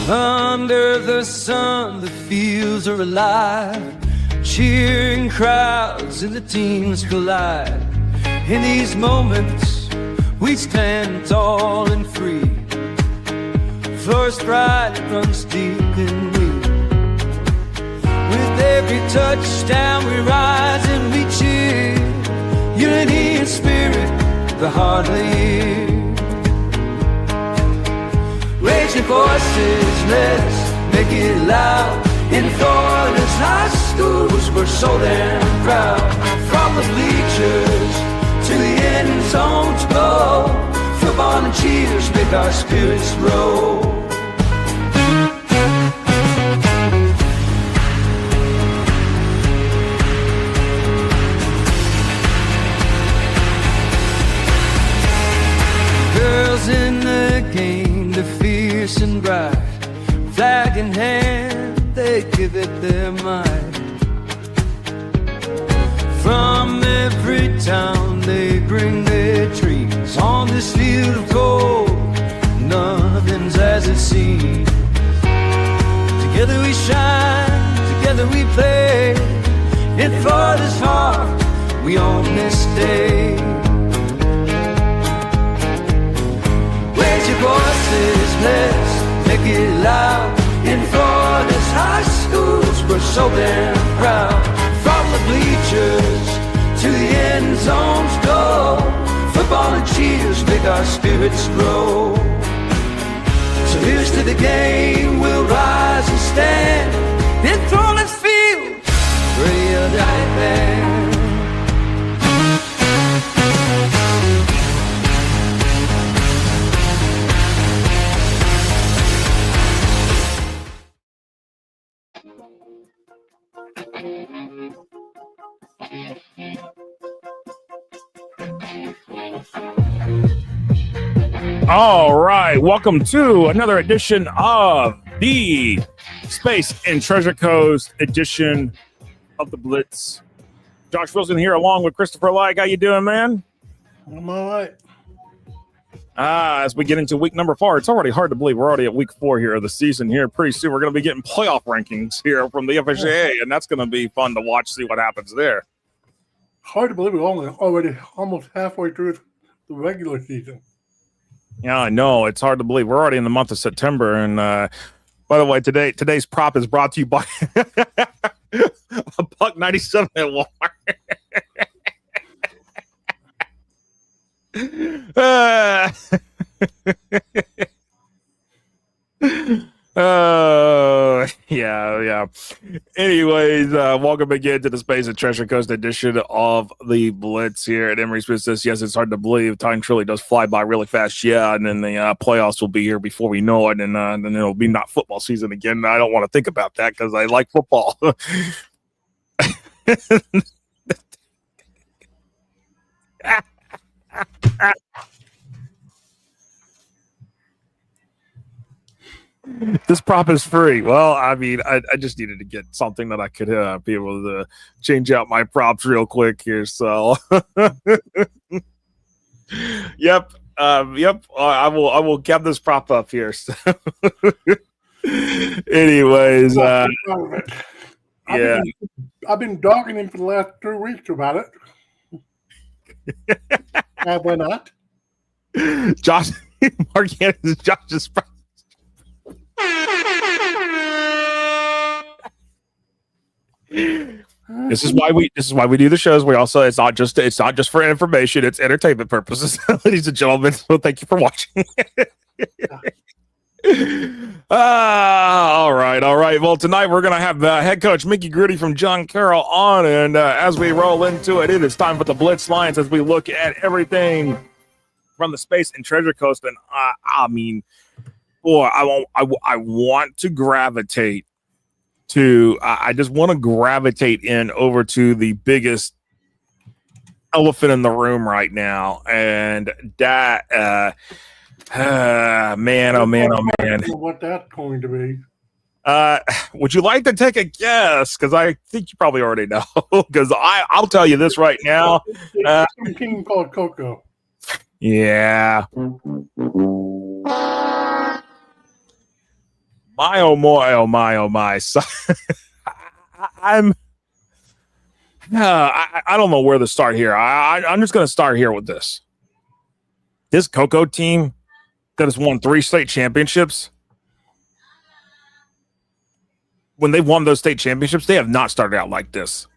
Under the sun, the fields are alive. Cheering crowds and the teams collide. In these moments, we stand tall and free. First pride runs deep in me. With every touchdown, we rise and we cheer. Unity and spirit, the heart of the year. Raise your voices, let's make it loud. In Florida's high schools, we're so damn proud. From the bleachers to the end zone to go, football and cheers make our spirits grow. Girls in the game, they're fierce and bright. Flag in hand, they give it their might. From every town they bring their dreams. On this field of gold, nothing's as it seems. Together we shine, together we play. In Florida's heart, we own this day. Raise your voices, let's make it loud. In Florida's high schools, we're so damn proud. From the bleachers to the end zones go, football and cheers make our spirits grow. So here's to the game, we'll rise and stand. In Florida's field, we're the giant band. All right, welcome to another edition of the Space and Treasure Coast edition of the Blitz. Josh Wilson here along with Christopher Like. How you doing, man? I'm all right. As we get into week number 4, it's already hard to believe we're already at week 4 here of the season here. Pretty soon we're going to be getting playoff rankings here from the FHA, and that's going to be fun to watch, see what happens there. Hard to believe we're already almost halfway through the regular season. Yeah, I know. It's hard to believe. We're already in the month of September. And by the way, today's prop is brought to you by $1.97 at Walmart. Yeah. Anyways, welcome again to the Space and Treasure Coast edition of the Blitz here at Emory Smith says, yes, it's hard to believe. Time truly does fly by really fast. Yeah, and then the playoffs will be here before we know it, and then it'll be not football season again. I don't want to think about that because I like football. This prop is free. Well, I mean, I just needed to get something that I could be able to change out my props real quick here. So, yep. I will get this prop up here. So. Anyways, I've been dogging him for the last 2 weeks about it. Have I not? Josh, Mark Hannes, Josh's prop. This is why we do the shows. We also it's not just for information, it's entertainment purposes. Ladies and gentlemen, so thank you for watching. All right. Well, tonight we're gonna have head coach Mickey Groody from John Carroll on, and as we roll into it, it is time for the Blitz Lines as we look at everything from the Space and Treasure Coast. And I mean, boy, I want to gravitate to I just want to gravitate in over to the biggest elephant in the room right now, and that man, oh man. What that's going to be? Would you like to take a guess? Because I think you probably already know. Because I'll tell you this right now. It's some king called Coco. Yeah. my, oh my, oh my, oh my. So, I don't know where to start here. I'm just going to start here with this. This Cocoa team that has won 3 state championships, when they won those state championships, they have not started out like this.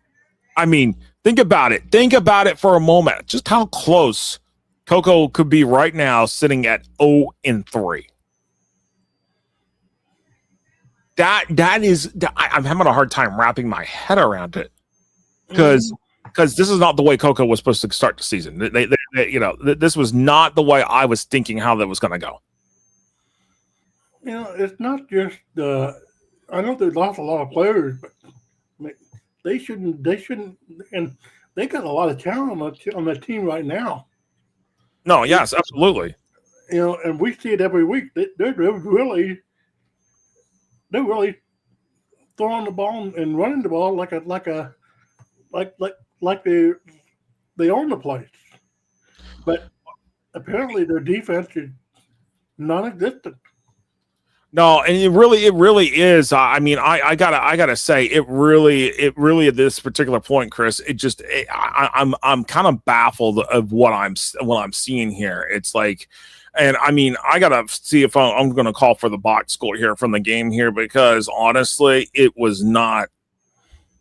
I mean, think about it. Think about it for a moment. Just how close Cocoa could be right now, sitting at 0-3. That is, I'm having a hard time wrapping my head around it, because this is not the way Cocoa was supposed to start the season. They this was not the way I was thinking how that was going to go. It's not just I know they've lost a lot of players, but they shouldn't, and they got a lot of talent on that team right now. No, yes, absolutely. And we see it every week. They're really throwing the ball and running the ball like they own the place. But apparently their defense is non-existent. No, and it really is. I mean, I gotta say, it really at this particular point, Chris, I'm kind of baffled of what I'm seeing here. It's like, and I mean, I gotta see if I'm going to call for the box score here from the game here, because honestly, it was not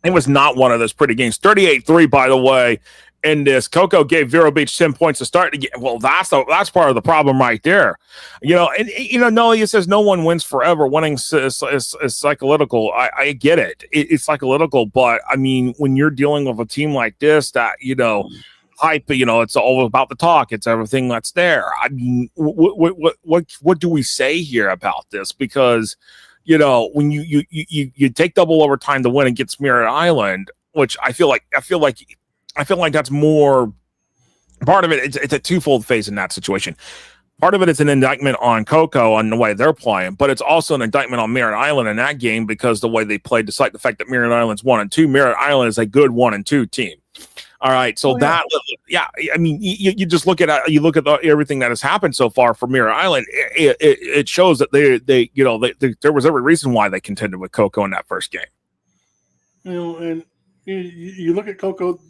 one of those pretty games. 38-3, by the way. In this, Cocoa gave Vero Beach 10 points to start the game. Well, that's part of the problem right there. Nolia says no one wins forever. Winning is psycholytical. I get it. It's psycholytical, but I mean, when you're dealing with a team like this, that hype, it's all about the talk. It's everything that's there. I mean, what do we say here about this? Because when you take double overtime to win against Merritt Island, which I feel like that's more part of it. It's a twofold phase in that situation. Part of it is an indictment on Cocoa on the way they're playing, but it's also an indictment on Merritt Island in that game, because the way they played, despite the fact that Merritt Island's 1-2, Merritt Island is a good 1-2 team. All right, so I mean, you just look at everything that has happened so far for Merritt Island. It shows that there was every reason why they contended with Cocoa in that first game. And you look at Cocoa.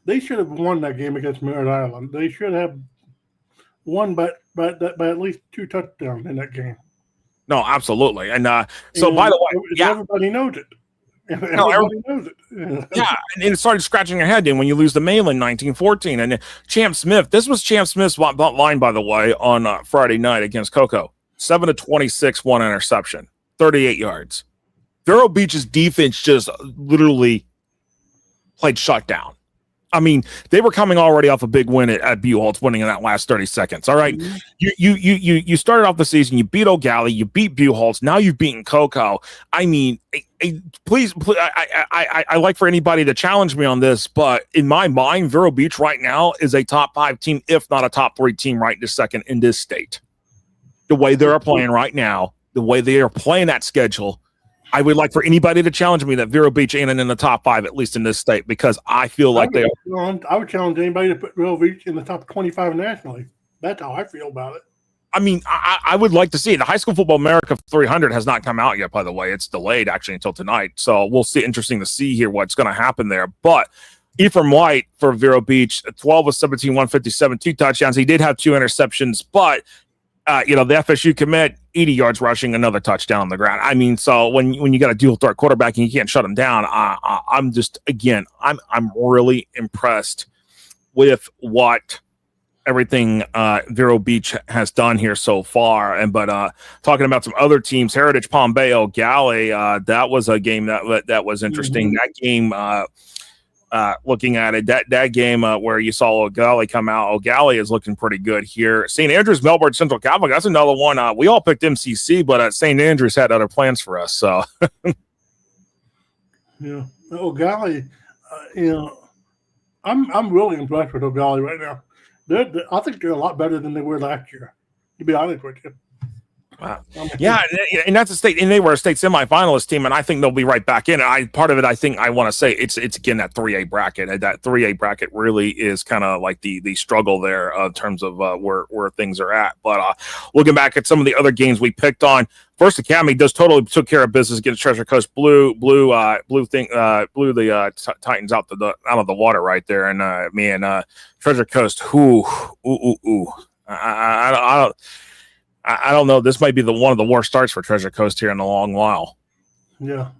They should have won that game against Merritt Island. They should have won by at least 2 touchdowns in that game. No, absolutely. And by the way, everybody knows it. Everybody knows it. Yeah, and it started scratching your head then when you lose to Mainland 19-14. And Champ Smith, this was Champ Smith's line, by the way, on Friday night against Cocoa. 7-26, 1 interception, 38 yards. Vero Beach's defense just literally played shutdown. I mean, they were coming already off a big win at Buchholz, winning in that last 30 seconds. All right. Mm-hmm. You started off the season, you beat O'Galley, you beat Buchholz, now you've beaten Cocoa. I mean, please, I like for anybody to challenge me on this, but in my mind, Vero Beach right now is a top 5 team, if not a top 3 team right this second in this state. The way they're playing right now, the way they are playing that schedule, I would like for anybody to challenge me that Vero Beach ain't in the top 5, at least in this state, because I feel like they are. I would challenge anybody to put Vero Beach in the top 25 nationally. That's how I feel about it. I mean, I would like to see it. The High School Football America 300 has not come out yet, by the way. It's delayed, actually, until tonight. So we'll see. Interesting to see here what's going to happen there. But Ephraim White for Vero Beach, 12 of 17, 157, 2 touchdowns. He did have 2 interceptions, but the FSU commit, 80 yards rushing, another touchdown on the ground. I mean, so when you got a dual threat quarterback and you can't shut him down, I'm just, again, I'm really impressed with what everything Vero Beach has done here so far. But talking about some other teams, Heritage Palm Bay, O'Galley, that was a game that was interesting. Mm-hmm. That game, looking at it, that game where you saw O'Galley come out, O'Galley is looking pretty good here. St. Andrews, Melbourne Central Catholic, that's another one. We all picked MCC, but St. Andrews had other plans for us. So, yeah, O'Galley, I'm really impressed with O'Galley right now. I think they're a lot better than they were last year, to be honest with you. Wow. Yeah, and that's a state, and they were a state semifinalist team, and I think they'll be right back in. Part of it, I think I want to say it's again that 3A bracket. And that 3A bracket really is kind of like the struggle there in terms of where things are at. But looking back at some of the other games we picked on, First Academy totally took care of business against Treasure Coast. Blew the Titans out of the water right there, and Treasure Coast. I don't know. This might be one of the worst starts for Treasure Coast here in a long while. Yeah,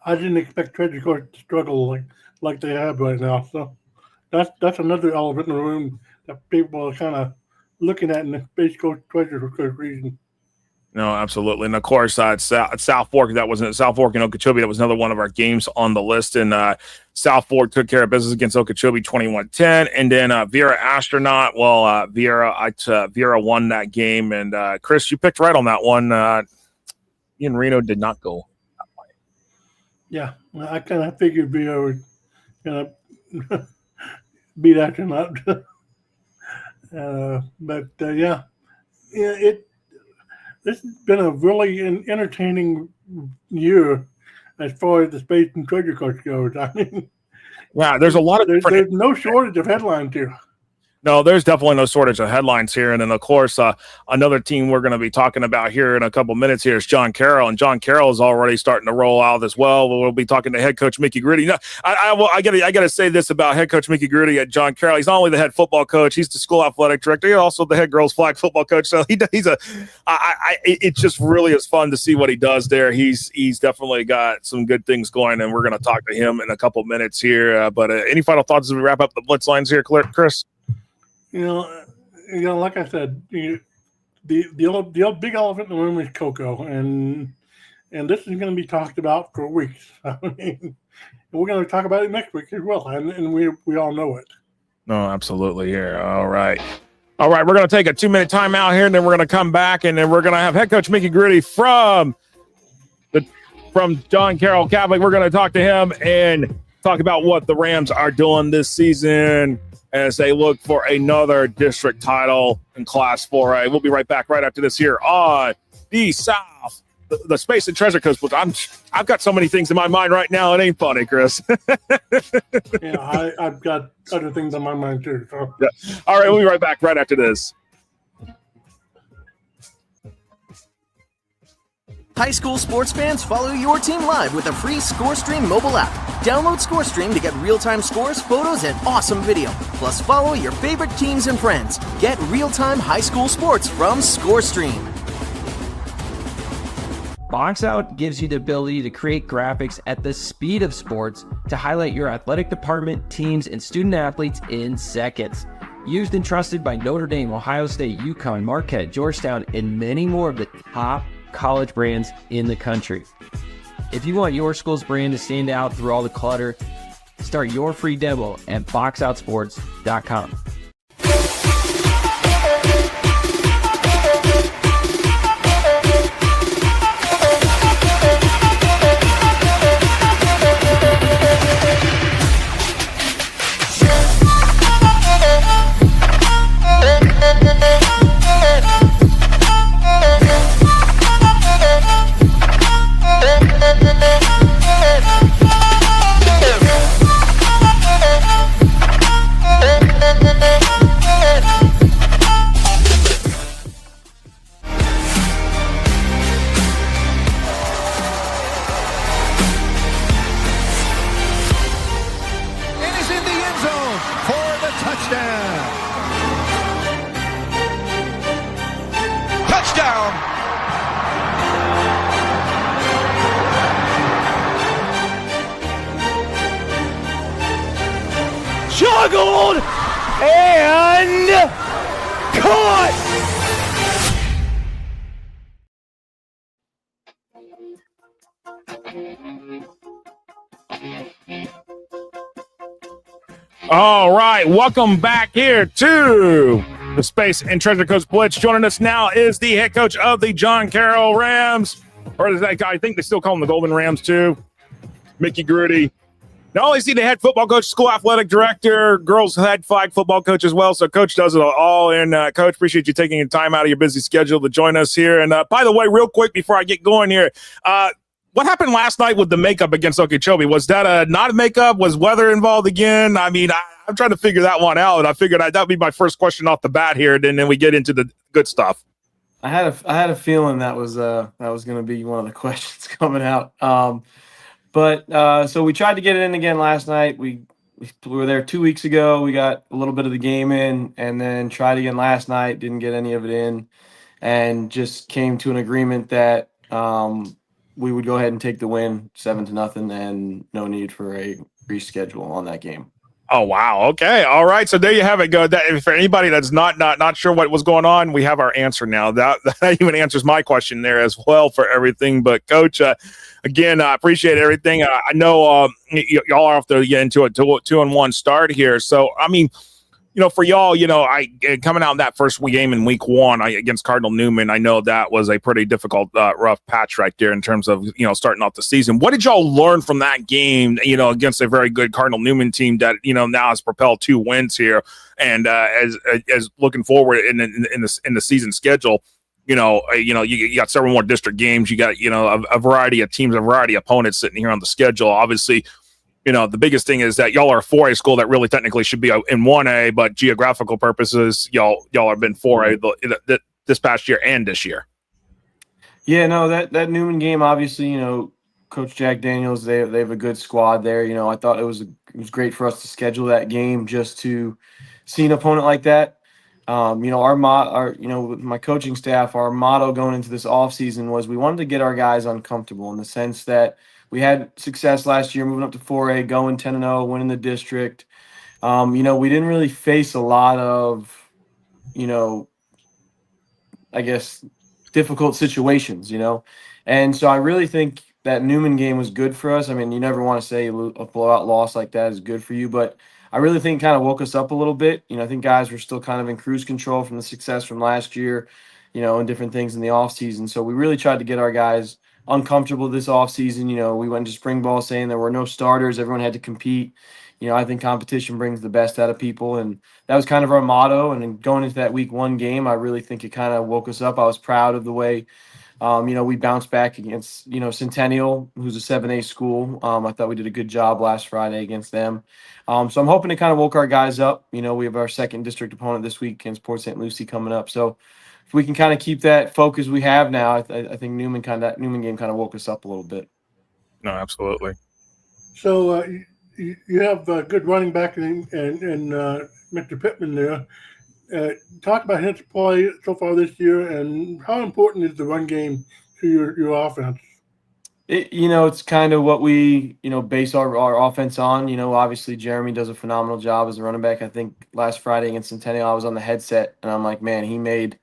I didn't expect Treasure Coast to struggle like they have right now. So that's another elephant in the room that people are kind of looking at in the Space Coast Treasure Coast region. No, absolutely. And of course, at South Fork, that wasn't South Fork and Okeechobee. That was another one of our games on the list. And South Fork took care of business against Okeechobee 21-10. And then Vera Astronaut. Well, Vera won that game. And Chris, you picked right on that one. Ian Reno did not go that way. Yeah, I kind of figured Vera was going to beat Astronaut. This has been a really entertaining year as far as the Space and Treasure Coast goes. I mean, wow, there's a lot of there's no shortage of headlines here. No, there's definitely no shortage of headlines here. And then, of course, another team we're going to be talking about here in a couple minutes here is John Carroll. And John Carroll is already starting to roll out as well. We'll be talking to head coach Mickey Groody. No, I got to say this about head coach Mickey Groody at John Carroll. He's not only the head football coach, he's the school athletic director. He's also the head girls flag football coach. So it just really is fun to see what he does there. He's definitely got some good things going, and we're going to talk to him in a couple minutes here. But any final thoughts as we wrap up the Blitz lines here, Chris? You know, like I said, the old big elephant in the room is Cocoa, and this is going to be talked about for weeks. I mean, we're going to talk about it next week as well, and we all know it. No, absolutely. Here, all right. We're going to take a 2-minute timeout here, and then we're going to come back, and then we're going to have head coach Mickey Groody from John Carroll Catholic. We're going to talk to him and talk about what the Rams are doing this season as they look for another district title in Class 4A. We'll be right back right after this here on the South, the Space and Treasure Coast. I've got so many things in my mind right now. It ain't funny, Chris. Yeah, I've got other things on my mind too. So. Yeah. All right, we'll be right back right after this. High school sports fans, follow your team live with a free ScoreStream mobile app. Download ScoreStream to get real-time scores, photos, and awesome video. Plus, follow your favorite teams and friends. Get real-time high school sports from ScoreStream. Box Out gives you the ability to create graphics at the speed of sports to highlight your athletic department, teams, and student athletes in seconds. Used and trusted by Notre Dame, Ohio State, UConn, Marquette, Georgetown, and many more of the top college brands in the country. If you want your school's brand to stand out through all the clutter, start your free demo at boxoutsports.com. Juggled and caught. All right, welcome back here to the Space and Treasure Coast Blitz. Joining us now is the head coach of the John Carroll Rams, or I think they still call them the Golden Rams too, Mickey Groody. Not only is he the head football coach, school athletic director, girls head flag football coach as well. So Coach does it all. And Coach, appreciate you taking your time out of your busy schedule to join us here. And by the way, real quick before I get going here, what happened last night with the makeup against Okeechobee? Was that not a makeup? Was weather involved again? I mean, I'm trying to figure that one out. And I figured that would be my first question off the bat here. And then we get into the good stuff. I had a feeling that was going to be one of the questions coming out. But so we tried to get it in again last night. We were there 2 weeks ago. We got a little bit of the game in, and then tried again last night. Didn't get any of it in, and just came to an agreement that we would go ahead and take the win, 7-0, and no need for a reschedule on that game. Oh, wow. Okay. All right. So there you have it. Go. That, for anybody that's not sure what was going on, we have our answer now. That even answers my question there as well for everything. But Coach, again, I appreciate everything. I know y'all are off to get into a 2-1 start here. So, I mean, for y'all, coming out in that first game in week 1 against Cardinal Newman, I know that was a pretty difficult, rough patch right there in terms of, starting off the season. What did y'all learn from that game, against a very good Cardinal Newman team that, now has propelled 2 wins here? And as looking forward in the season schedule, you got several more district games. You got, a variety of teams, a variety of opponents sitting here on the schedule. Obviously, the biggest thing is that y'all are a 4A school that really technically should be in 1A, but geographical purposes, y'all have been 4A this past year and this year. Yeah, no, that Newman game, obviously, Coach Jack Daniels, they have a good squad there. I thought it was great for us to schedule that game just to see an opponent like that. With my coaching staff, our motto going into this offseason was we wanted to get our guys uncomfortable in the sense that we had success last year moving up to 4A, going 10-0, winning the district. We didn't really face a lot of, I guess, difficult situations, And so I really think that Newman game was good for us. I mean, you never want to say a blowout loss like that is good for you, but I really think it kind of woke us up a little bit. I think guys were still kind of in cruise control from the success from last year, and different things in the offseason. So we really tried to get our guys uncomfortable this offseason. We went to spring ball saying there were no starters. Everyone had to compete. I think competition brings the best out of people, and that was kind of our motto. And then going into that week 1 game, I really think it kind of woke us up. I was proud of the way, we bounced back against, Centennial, who's a 7A school. I thought we did a good job last Friday against them. So I'm hoping it kind of woke our guys up. We have our second district opponent this week against Port St. Lucie coming up. So if we can kind of keep that focus we have now, I think Newman game kind of woke us up a little bit. No, absolutely. So you have a good running back in Mr. Pittman there. Talk about his play so far this year, and how important is the run game to your offense? It's kind of what we, base our offense on. Obviously Jeremy does a phenomenal job as a running back. I think last Friday against Centennial, I was on the headset, and I'm like, man, he made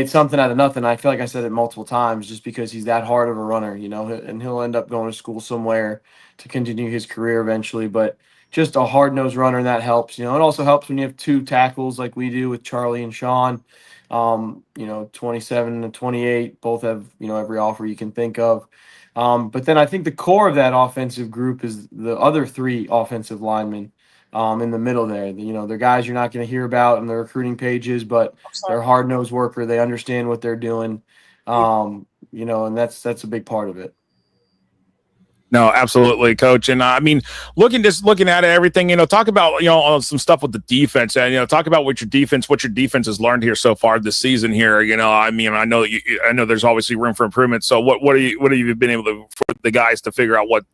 something out of nothing. I feel like I said it multiple times just because he's that hard of a runner, and he'll end up going to school somewhere to continue his career eventually. But just a hard-nosed runner, and that helps. It also helps when you have 2 tackles like we do with Charlie and Sean. 27 and 28, both have, every offer you can think of. But then I think the core of that offensive group is the other 3 offensive linemen. In the middle there, they're guys you're not going to hear about in the recruiting pages, but they're hard-nosed worker. They understand what they're doing, and that's a big part of it. No, absolutely, Coach. And I mean, looking at everything, talk about, some stuff with the defense, and, talk about what your defense has learned here so far this season here. I mean, I know there's obviously room for improvement. So what have you been able to, for the guys to figure out what,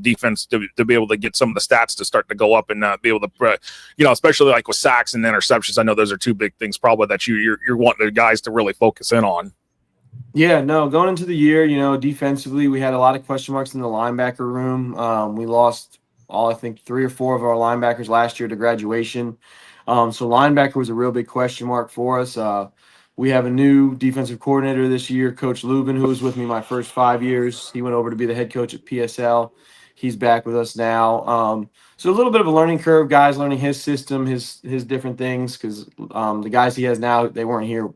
defense to be able to get some of the stats to start to go up and be able to, especially like with sacks and interceptions. I know those are 2 big things probably that you're wanting the guys to really focus in on. Yeah, no, going into the year, defensively, we had a lot of question marks in the linebacker room. We lost I think 3 or 4 of our linebackers last year to graduation. So linebacker was a real big question mark for us. We have a new defensive coordinator this year, Coach Lubin, who was with me my first 5 years. He went over to be the head coach at PSL. He's back with us now. So a little bit of a learning curve, guys learning his system, his different things, because the guys he has now, they weren't here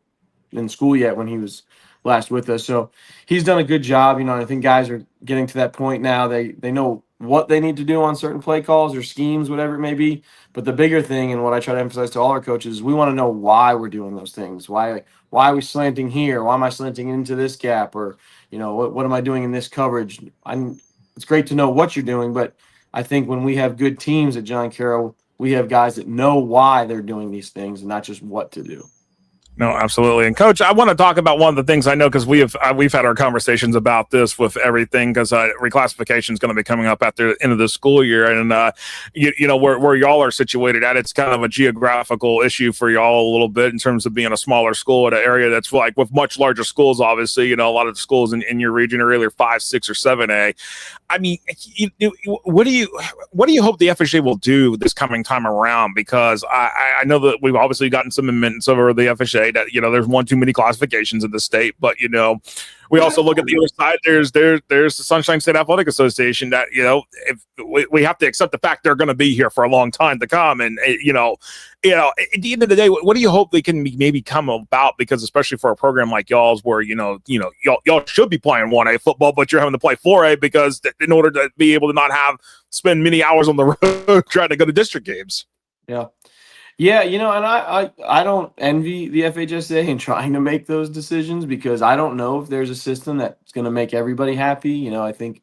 in school yet when he was last with us. So he's done a good job. I think guys are getting to that point now. They know what they need to do on certain play calls or schemes, whatever it may be. But the bigger thing, and what I try to emphasize to all our coaches, is we want to know why we're doing those things. Why are we slanting here? Why am I slanting into this gap? Or, what am I doing in this coverage? It's great to know what you're doing, but I think when we have good teams at John Carroll, we have guys that know why they're doing these things and not just what to do. No, absolutely. And Coach, I want to talk about one of the things I know, because we've had our conversations about this with everything, because reclassification is going to be coming up at the end of the school year, and where y'all are situated at, it's kind of a geographical issue for y'all a little bit in terms of being a smaller school at an area that's like with much larger schools. Obviously, a lot of the schools in your region are either 5, 6, or 7A. I mean, what do you hope the FHA will do this coming time around? Because I know that we've obviously gotten some amendments over the FHA that there's one too many classifications in the state, but we also look at the other side. There's the Sunshine State Athletic Association that if we have to accept the fact they're going to be here for a long time to come, and at the end of the day, what do you hope they can maybe come about? Because especially for a program like y'all's, where y'all should be playing 1A football, but you're having to play 4A because in order to be able to not spend many hours on the road trying to go to district games. Yeah, and I don't envy the FHSA in trying to make those decisions, because I don't know if there's a system that's going to make everybody happy. I think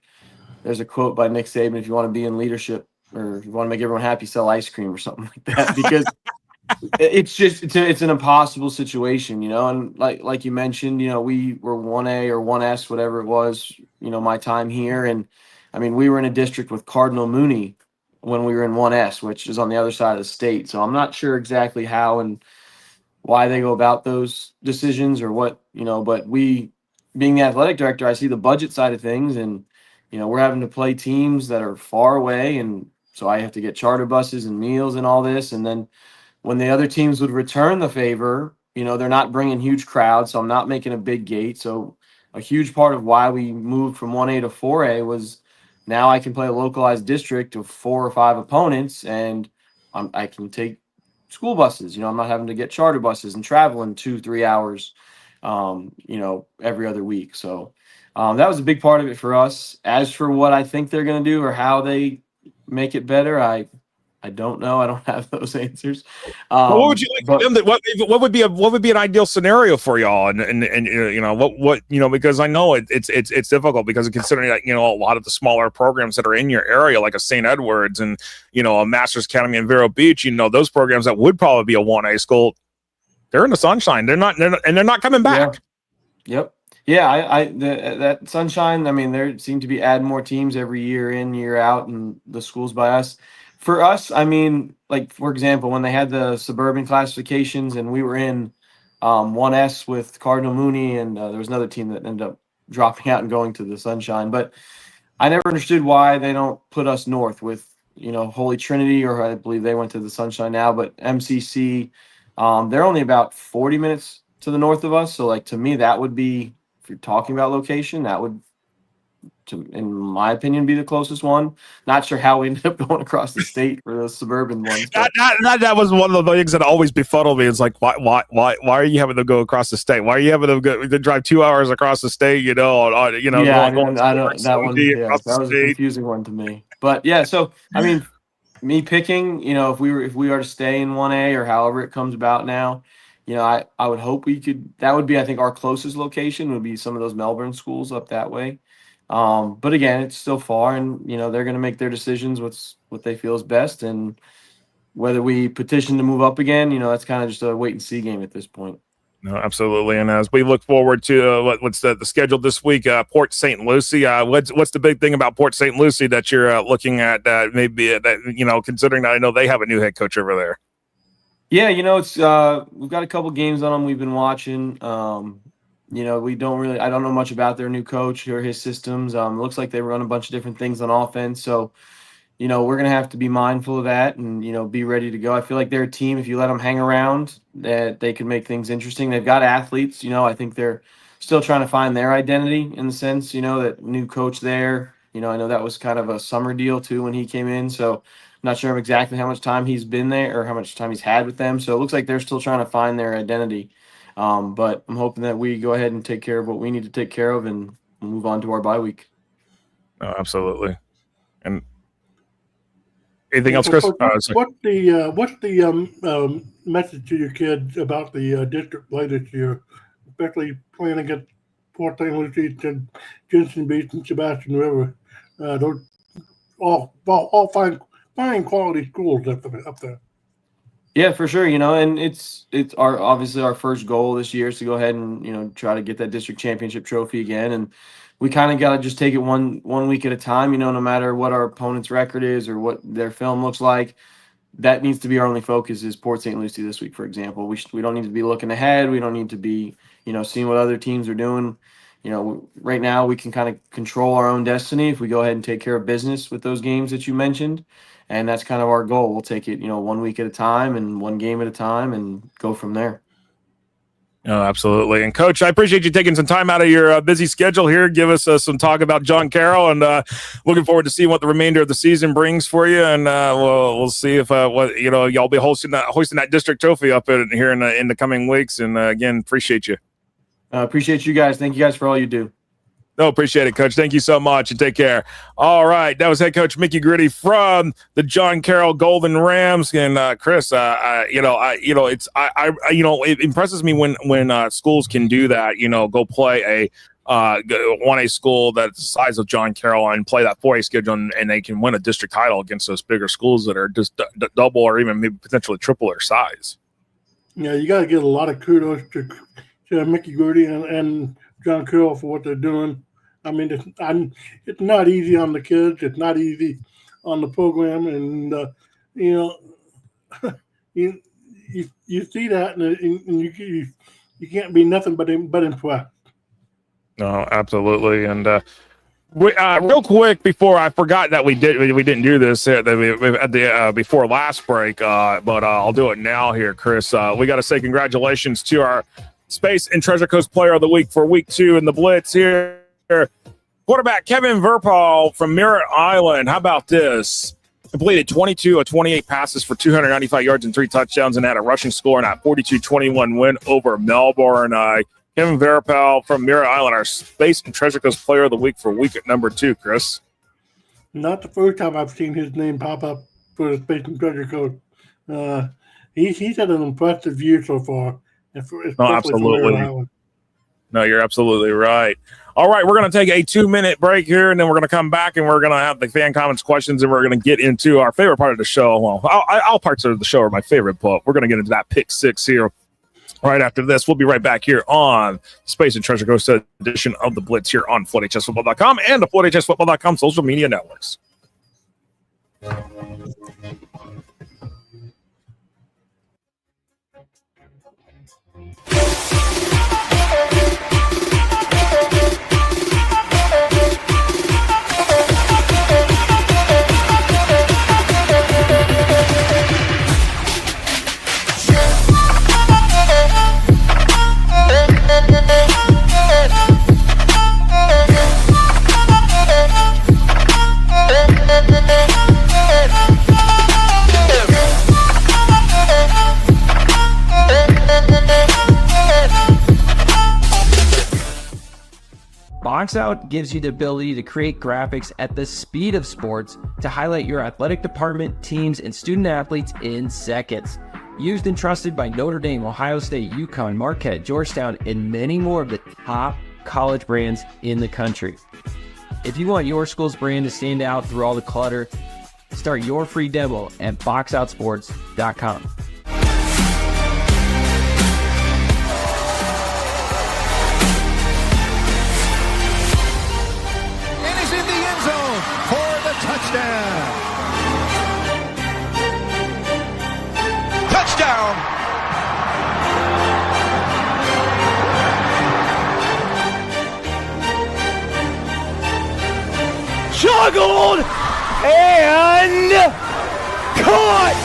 there's a quote by Nick Saban: if you want to be in leadership, or if you want to make everyone happy, sell ice cream or something like that, because it's an impossible situation, and like you mentioned, we were 1A or 1S, whatever it was, my time here. And I mean, we were in a district with Cardinal Mooney when we were in 1S, which is on the other side of the state. So I'm not sure exactly how and why they go about those decisions or what, but being the athletic director, I see the budget side of things, and, we're having to play teams that are far away. And so I have to get charter buses and meals and all this. And then when the other teams would return the favor, they're not bringing huge crowds. So I'm not making a big gate. So a huge part of why we moved from 1A to 4A was, now I can play a localized district of 4 or 5 opponents, and I can take school buses. I'm not having to get charter buses and traveling 2-3 hours, every other week. So that was a big part of it for us. As for what I think they're going to do or how they make it better, I don't know. I don't have those answers. What would you like for them to, what would be an ideal scenario for y'all? And what because I know it's difficult, because considering that a lot of the smaller programs that are in your area, like a St. Edwards and a Masters Academy in Vero Beach, those programs that would probably be a 1A school, they're in the Sunshine. They're not coming back. Yeah. Yep. Yeah, that Sunshine. I mean, there seem to be adding more teams every year in, year out, and the schools by us. For us, I mean, like, for example, when they had the suburban classifications and we were in 1S with Cardinal Mooney, and there was another team that ended up dropping out and going to the Sunshine. But I never understood why they don't put us north with, Holy Trinity, or I believe they went to the Sunshine now, but MCC, they're only about 40 minutes to the north of us. So, like, to me, that would be, if you're talking about location, that would, in my opinion, be the closest one. Not sure how we ended up going across the state for those suburban ones. That was one of the things that always befuddled me. It's like, why are you having to go across the state? Why are you having to drive 2 hours across the state? Yeah, I don't. That one. Yeah, that was a confusing one to me. But yeah, so I mean, me picking, if we are to stay in 1A or however it comes about now, I would hope we could. That would be, I think, our closest location would be some of those Melbourne schools up that way. But again, it's still far, and they're going to make their decisions what they feel is best, and whether we petition to move up again, that's kind of just a wait and see game at this point. No, absolutely. And as we look forward to what's the schedule this week, Port St. Lucie. What's the big thing about Port St. Lucie that you're looking at? Maybe that considering that I know they have a new head coach over there. Yeah, it's we've got a couple games on them we've been watching. We don't really, I don't know much about their new coach or his systems. It looks like they run a bunch of different things on offense. So, we're going to have to be mindful of that and, be ready to go. I feel like they're a team, if you let them hang around, that they can make things interesting. They've got athletes, I think they're still trying to find their identity in the sense, that new coach there, I know that was kind of a summer deal too when he came in. So I'm not sure exactly how much time he's been there or how much time he's had with them. So it looks like they're still trying to find their identity. But I'm hoping that we go ahead and take care of what we need to take care of and move on to our bye week. Oh, absolutely. And Anything else, Chris? What's the message to your kids about the district play this year, especially playing against Fort St. Lucie and Jensen Beach and Sebastian River? Those all fine quality schools up there. Yeah, for sure. And it's obviously our first goal this year is to go ahead and try to get that district championship trophy again, and we kind of got to just take it one week at a time. No matter what our opponent's record is or what their film looks like, that needs to be our only focus. Is Port St. Lucie this week, for example. We don't need to be looking ahead. We don't need to be seeing what other teams are doing. Right now we can kind of control our own destiny if we go ahead and take care of business with those games that you mentioned. And that's kind of our goal. We'll take it, 1 week at a time and one game at a time and go from there. Oh, absolutely. And Coach, I appreciate you taking some time out of your busy schedule here. Give us some talk about John Carroll, and looking forward to seeing what the remainder of the season brings for you. And we'll see if y'all be hoisting that district trophy up here in the coming weeks. And again, appreciate you. Appreciate you guys. Thank you guys for all you do. No, appreciate it, Coach. Thank you so much, and take care. All right, that was head coach Mickey Groody from the John Carroll Golden Rams. And Chris, it impresses me when schools can do that. Go play a 1A school that's the size of John Carroll and play that 4A schedule, and they can win a district title against those bigger schools that are just double or even maybe potentially triple their size. Yeah, you got to give a lot of kudos to Mickey Groody and John Carroll for what they're doing. I mean, it's not easy on the kids. It's not easy on the program, and you see that, and you can't be nothing but impressed. No, absolutely. And real quick before I forgot that we didn't do this before last break, but I'll do it now here, Chris. We got to say congratulations to our Space and Treasure Coast Player of the Week for Week 2 in the Blitz here. Quarterback Kevin Verpal from Merritt Island. How about this? Completed 22 of 28 passes for 295 yards and 3 touchdowns and had a rushing score in that 42-21 win over Melbourne. Kevin Verpal from Merritt Island, our Space and Treasure Coast Player of the Week for week number 2, Chris. Not the first time I've seen his name pop up for the Space and Treasure Coast. He's had an impressive year so far. Absolutely. No, you're absolutely right. All right, we're going to take a 2-minute break here, and then we're going to come back, and we're going to have the fan comments questions, and we're going to get into our favorite part of the show. Well, all parts of the show are my favorite, but we're going to get into that pick 6 here right after this. We'll be right back here on Space and Treasure Coast edition of the Blitz here on FloodHSFootball.com and the FloodHSFootball.com social media networks. Box Out gives you the ability to create graphics at the speed of sports to highlight your athletic department, teams, and student athletes in seconds. Used and trusted by Notre Dame, Ohio State, UConn, Marquette, Georgetown, and many more of the top college brands in the country. If you want your school's brand to stand out through all the clutter, start your free demo at boxoutsports.com. Touchdown! Juggled and caught!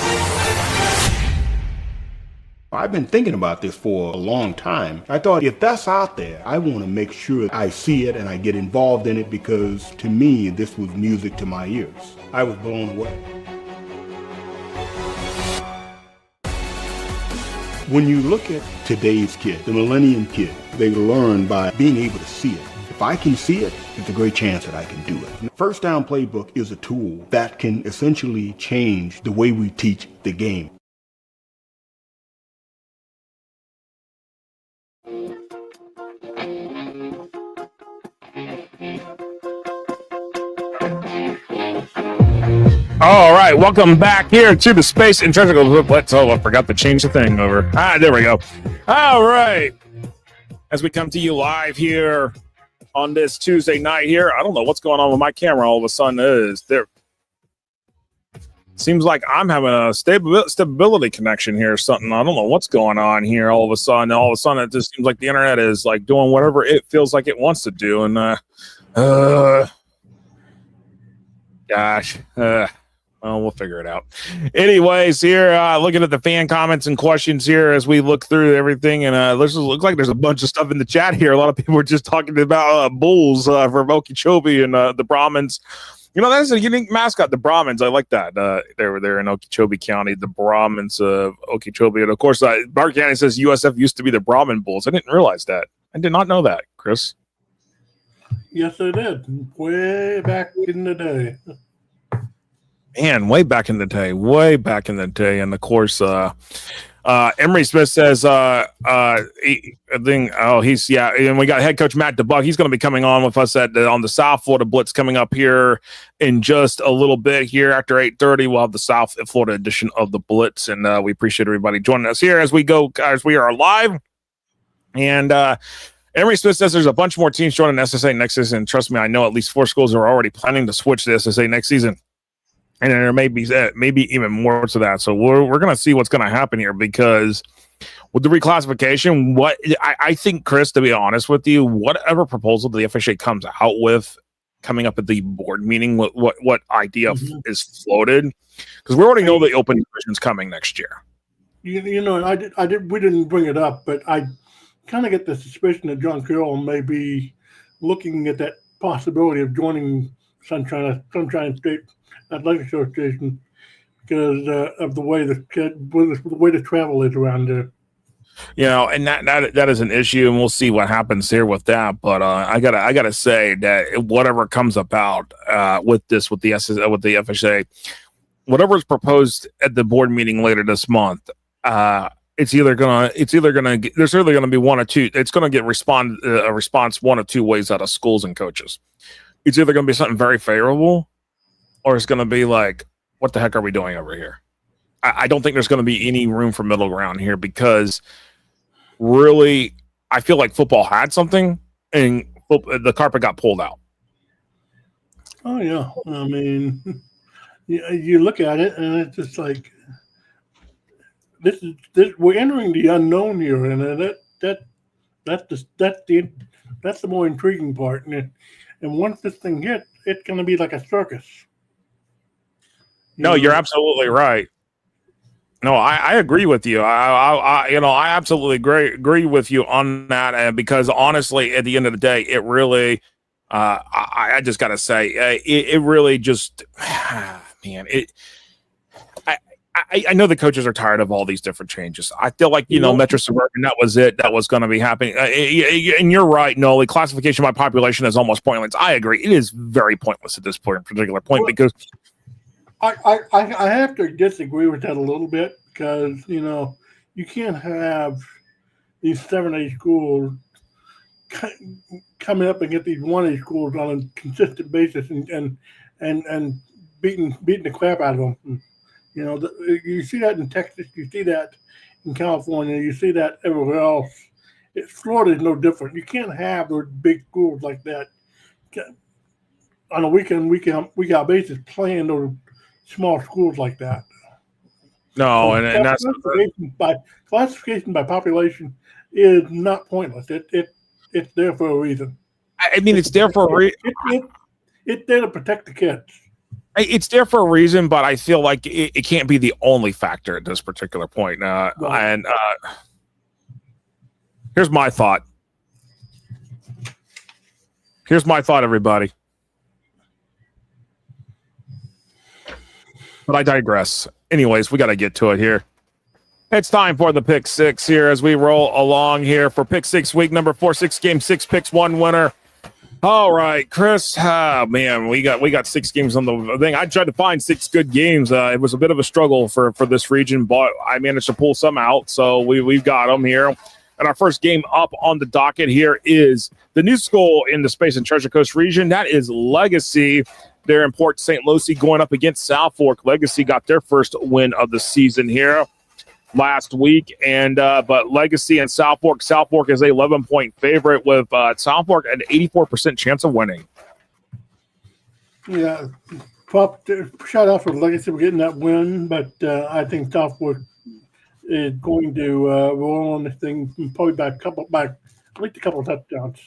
I've been thinking about this for a long time. I thought, if that's out there, I want to make sure I see it and I get involved in it, because to me, this was music to my ears. I was blown away. When you look at today's kid, the millennium kid, they learn by being able to see it. If I can see it, there's a great chance that I can do it. First Down Playbook is a tool that can essentially change the way we teach the game. All right, welcome back here to the Space and Treasure Coast. Oh, I forgot to change the thing over. There we go. All right. As we come to you live here on this Tuesday night here, I don't know what's going on with my camera. All of a sudden, is there seems like I'm having a stability connection here or something. I don't know what's going on here. All of a sudden, it just seems like the internet is like doing whatever it feels like it wants to do. And gosh. Well, we'll figure it out. Anyways, here, looking at the fan comments and questions here as we look through everything, and looks like there's a bunch of stuff in the chat here. A lot of people were just talking about bulls from Okeechobee and the Brahmins. You know, that's a unique mascot, the Brahmins. I like that. They're in Okeechobee County, the Brahmins of Okeechobee. And, of course, Bart County says USF used to be the Brahmin Bulls. I didn't realize that. I did not know that, Chris. Yes, I did. Way back in the day. Man, way back in the day. And of course, Emery Smith says, and we got head coach Matt DeBuck. He's going to be coming on with us on the South Florida Blitz coming up here in just a little bit here after 8:30. We'll have the South Florida edition of the Blitz. And we appreciate everybody joining us here as we are live. And, Emery Smith says there's a bunch more teams joining SSA next season. And trust me, I know at least 4 schools are already planning to switch to SSA next season. And there may be even more to that. So we're going to see what's going to happen here, because with the reclassification, I think, Chris, to be honest with you, whatever proposal the FHA comes out with coming up at the board meeting, what idea is floated, because we already know the open division's coming next year. You know, we didn't bring it up, but I kind of get the suspicion that John Carroll may be looking at that possibility of joining Sunshine State Athletic Association because of the way the travel is around there. You know, and that is an issue, and we'll see what happens here with that. But I gotta say that whatever comes about with the FHA, whatever is proposed at the board meeting later this month, there's either gonna be one or two. It's gonna get a response one or two ways out of schools and coaches. It's either gonna be something very favorable, or it's going to be like, what the heck are we doing over here? I don't think there's going to be any room for middle ground here, because really, I feel like football had something and the carpet got pulled out. Oh, yeah. I mean, you look at it and it's just like, we're entering the unknown here. And that's the more intriguing part. And once this thing hits, it's going to be like a circus. No, you're absolutely right. No, I agree with you. I absolutely agree with you on that. And because honestly, at the end of the day, it really, I just got to say, it really just, man, I know the coaches are tired of all these different changes. I feel like, Metro Suburban, that was it. That was going to be happening. And you're right, Noli. Classification by population is almost pointless. I agree. It is very pointless at this particular point, because I have to disagree with that a little bit, because, you can't have these 7A schools coming up and get these 1A schools on a consistent basis and beating the crap out of them. You see that in Texas, you see that in California, you see that everywhere else. Florida is no different. You can't have those big schools like that on a week out basis playing those small schools like that. No, so and that's classification by population is not pointless. It's there for a reason. I mean, it's there for a reason. It's there to protect the kids. It's there for a reason, but I feel like it can't be the only factor at this particular point. And here's my thought. Everybody. But I digress. Anyways, we got to get to it here. It's time for the Pick Six here as we roll along here for Pick Six week number 4, 6 games, 6 picks, 1 winner. All right, Chris. Man, we got 6 games on the thing. I tried to find 6 good games. It was a bit of a struggle for this region, but I managed to pull some out. So we've got them here. And our first game up on the docket here is the new school in the Space and Treasure Coast region. That is Legacy. They're in Port St. Lucie going up against South Fork. Legacy got their first win of the season here last week, and but Legacy and South Fork is a 11-point favorite with South Fork an 84% chance of winning. Yeah, shout out for Legacy for getting that win, but I think South Fork is going to roll on this thing probably by at least a couple of touchdowns.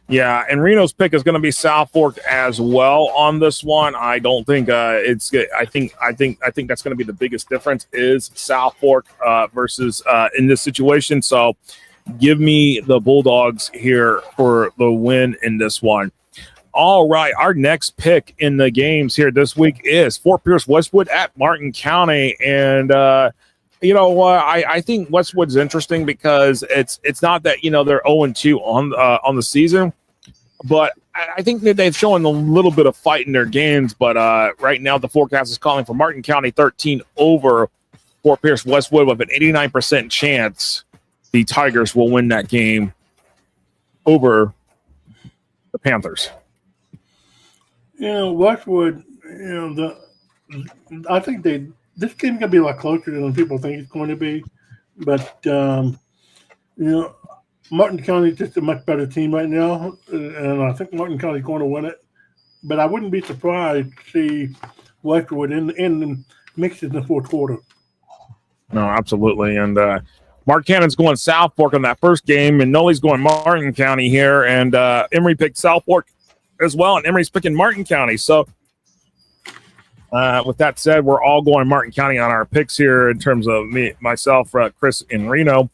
Yeah, and Reno's pick is going to be South Fork as well on this one. I don't think it's good. I think that's going to be the biggest difference is South Fork versus in this situation. So give me the Bulldogs here for the win in this one. All right, our next pick in the games here this week is Fort Pierce Westwood at Martin County, and you know what? I think Westwood's interesting because it's not that they're 0-2 on the season, but I think that they've shown a little bit of fight in their games. But right now the forecast is calling for Martin County 13 over Fort Pierce Westwood with an 89% chance the Tigers will win that game over the Panthers. Westwood. I think this game's going to be a lot closer than people think it's going to be. But, Martin County is just a much better team right now, and I think Martin County is going to win it. But I wouldn't be surprised to see Westwood in the mix in the fourth quarter. No, absolutely. And Mark Cannon's going South Fork on that first game, and Nolly's going Martin County here. And Emory picked South Fork as well, and Emory's picking Martin County. So, with that said, we're all going Martin County on our picks here in terms of myself, Chris, and Reno.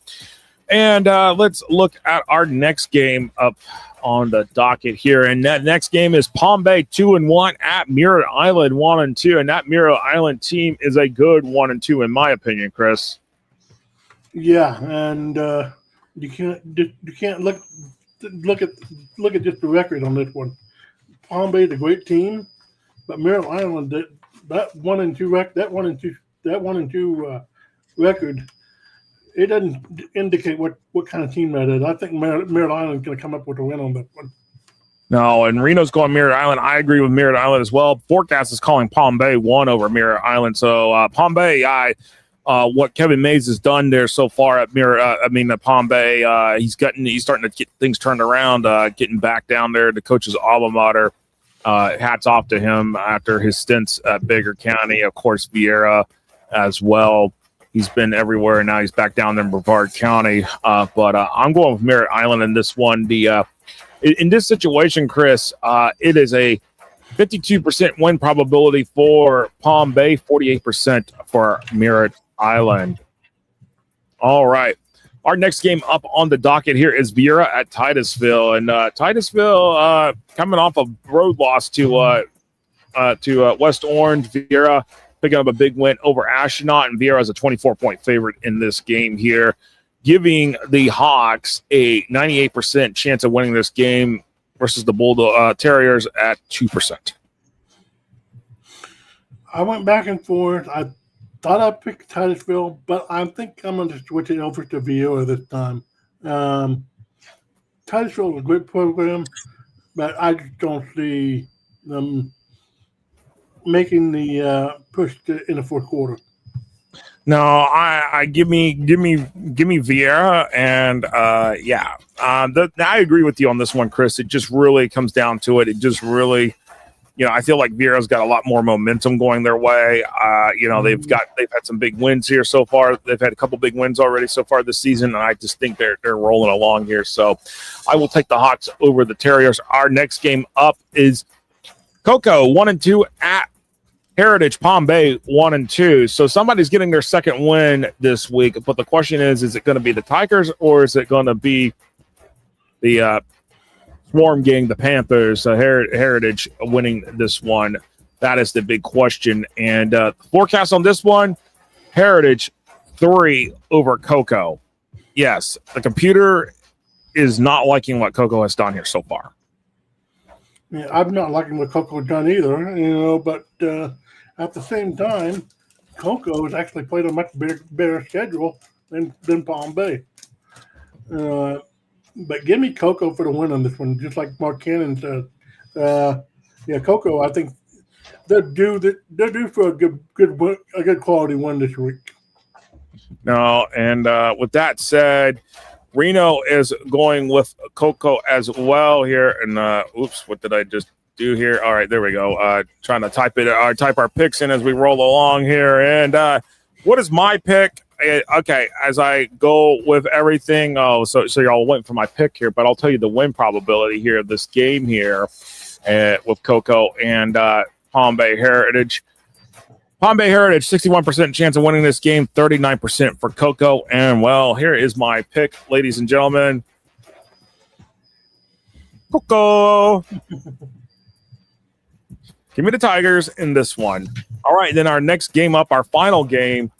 And let's look at our next game up on the docket here. And that next game is Palm Bay 2-1 at Mirror Island 1-2. And that Mirror Island team is a good 1-2 in my opinion, Chris. Yeah, and you can't look at just the record on this one. Palm Bay is a great team, but Mirror Island that 1-2 record, it doesn't indicate what kind of team that is. I think Merritt Island is going to come up with a win on that one. No, and Reno's going Merritt Island. I agree with Merritt Island as well. Forecast is calling Palm Bay 1 over Merritt Island. So Palm Bay, what Kevin Mays has done there so far at Palm Bay, he's starting to get things turned around, getting back down there. The coach's alma mater. Hats off to him after his stints at Baker County. Of course, Vieira as well. He's been everywhere, and now he's back down there in Brevard County. But I'm going with Merritt Island in this one. In this situation, Chris, it is a 52% win probability for Palm Bay, 48% for Merritt Island. All right. Our next game up on the docket here is Vieira at Titusville. And Titusville coming off a road loss to West Orange. Vieira picking up a big win over Astronaut, and Vieira is a 24-point favorite in this game here, giving the Hawks a 98% chance of winning this game versus the Bulldog Terriers at 2%. I went back and forth. I thought I picked Titusville, but I think I'm going to switch it over to Vieira this time. Titusville is a great program, but I just don't see them making the push in the fourth quarter. No, I give me Vieira, and I agree with you on this one, Chris. It just really comes down to it. It just really, I feel like Vieira's got a lot more momentum going their way. They've had some big wins here so far. They've had a couple big wins already so far this season, and I just think they're rolling along here. So I will take the Hawks over the Terriers. Our next game up is Cocoa 1-2 at Heritage Palm Bay 1-2. So somebody's getting their second win this week. But the question is it going to be the Tigers or is it going to be the Swarm Gang, the Panthers, Heritage winning this one? That is the big question. And forecast on this one, Heritage 3 over Cocoa. Yes, the computer is not liking what Cocoa has done here so far. Yeah, I'm not liking what Coco's done either, but at the same time, Coco has actually played a much better schedule than Palm Bay. But give me Coco for the win on this one, just like Mark Cannon said. Coco, I think they're due for a good quality win this week. No, and with that said, Reno is going with Coco as well here. And oops, what did I just do here? All right, there we go. Trying to type our picks in as we roll along here. And what is my pick? Okay, as I go with everything. Oh, so y'all went for my pick here, but I'll tell you the win probability here of this game here with Coco and Palm Bay Heritage. Palm Bay Heritage, 61% chance of winning this game, 39% for Coco. And, well, here is my pick, ladies and gentlemen. Coco. Give me the Tigers in this one. All right, then our next game up, our final game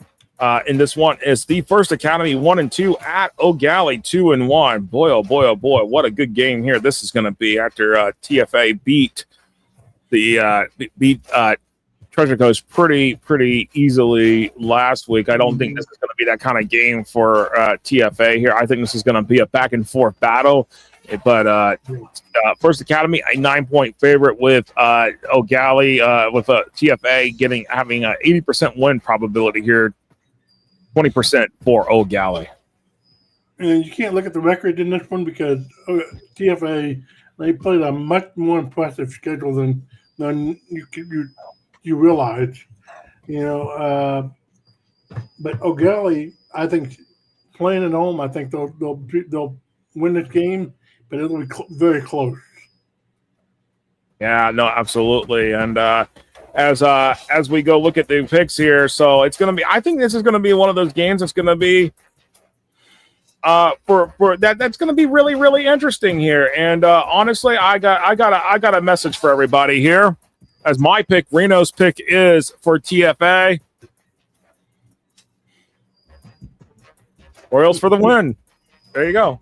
in this one is the First Academy 1-2 at O'Galley 2-1. Boy, oh boy, oh boy, what a good game here this is going to be after TFA beat Treasure Coast pretty easily last week. I don't think this is going to be that kind of game for TFA here. I think this is going to be a back and forth battle. But First Academy, a 9-point favorite with O'Galley, with TFA having an 80% win probability here, 20% for O'Galley. And you can't look at the record in this one because TFA, they played a much more impressive schedule than you realize, but O'Galley, I think, playing at home, I think they'll win this game, but it'll be very close. Yeah, no, absolutely. And as we go look at the picks here, so it's going to be. I think this is going to be one of those games that's going to be that's going to be really interesting here. And honestly, I got a message for everybody here. As my pick, Reno's pick is for TFA. Royals for the win. There you go.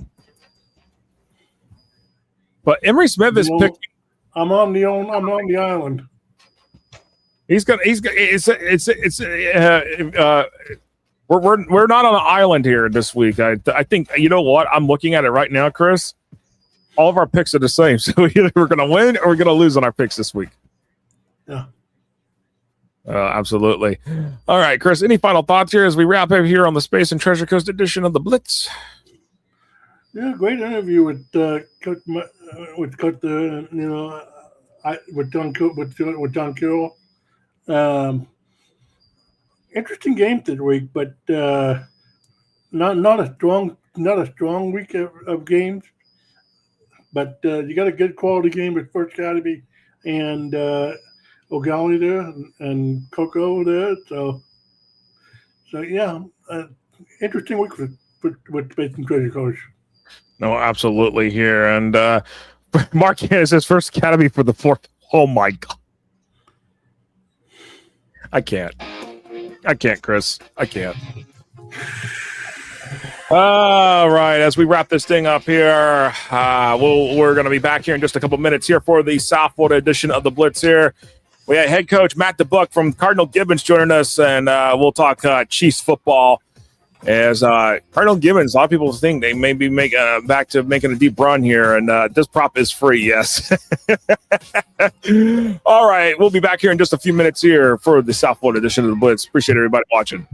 But Emery Smith is picking. I'm on the island. We're not on an island here this week. I think, you know what? I'm looking at it right now, Chris. All of our picks are the same. So either we're going to win or we're going to lose on our picks this week. Yeah. Absolutely. All right, Chris, any final thoughts here as we wrap up here on the Space and Treasure Coast edition of the Blitz? Yeah, great interview with John Carroll. Interesting game this week, but not a strong week of games. But you got a good quality game with First Academy and O'Galley there and Coco there. So yeah, interesting week with Space and Treasure Coast. No, absolutely here. And Mark says First Academy for the fourth. Oh, my God. I can't, Chris. I can't. All right, as we wrap this thing up here, we're going to be back here in just a couple minutes here for the South Florida edition of the Blitz here. We had head coach Matt DeBuck from Cardinal Gibbons joining us, and we'll talk Chiefs football. As Cardinal Gibbons, a lot of people think they may be back to making a deep run here, and this prop is free, yes. All right, we'll be back here in just a few minutes here for the South Florida edition of the Blitz. Appreciate everybody watching.